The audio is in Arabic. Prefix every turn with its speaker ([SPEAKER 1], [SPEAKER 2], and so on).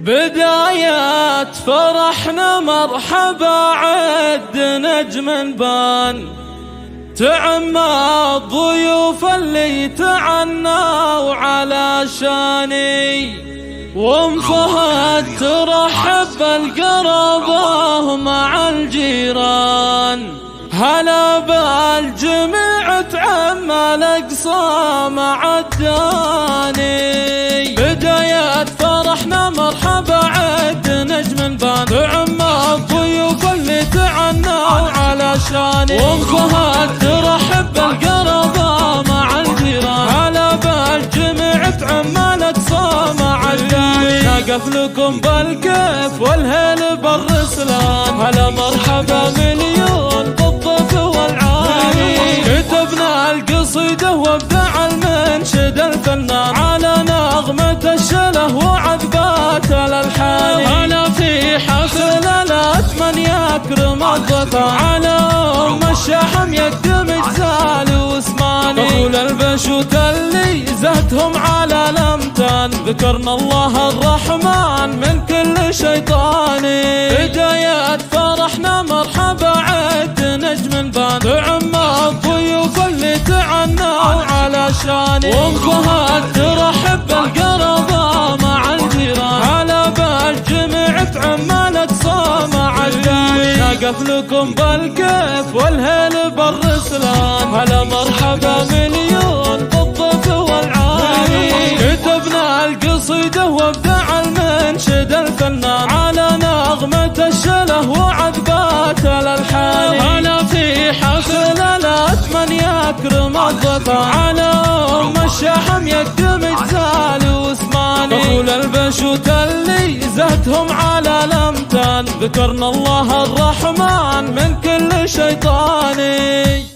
[SPEAKER 1] بدايات فرحنا مرحبا عد نجم بان، تعمى الضيوف اللي تعنوا على شاني، وام فهد ترحب بالقرابة مع الجيران، هلا بالجميع تعمى الاقصى مع الداني. بدايات فرحنا مرحبا عد نجم بان، تعمى الضيوف اللي تعنوا على شاني، وام فهد ترحب بالقرابة مع الجيران، هلا بالجميع تعمى الاقصى مع الداني. نقف لكم بالكيف والهيل بالرسلان، هلا مرحبا مليون بالضيف والعاني. كتبنا القصيدة وابدع المنشد الفنان على نغمة الشله وعذبات الالحان، هلا في حفل الاتمن يكرم الضيف، على ام الشحم يقدم جزال واسماني، طول البشوت اللي زهتهم على الامتان، ذكرنا الله الرحمن من كل شيطاني. بدايات فرحنا مرحبا عد نجم بان، تعمى الضيوف اللي تعنوا على شاني، وام فهد ترحب بالقرابة مع الجيران، هلا بالجميع تعمى الاقصى مع الداني. نقف لكم بالكيف والهيل بالرسلان، هلا مرحبا مليون بالضيف والعاني. كتبنا القصيدة وابدع المنشد الفنان على نغمة الشله وعذبات الالحان، هلا في حفل الاتمن يكرم الضيف، على ام الشحم يقدم جزال واسماني، طول البشوت اللي زهتهم على الامتان، ذكرنا الله الرحمن من كل شيطاني.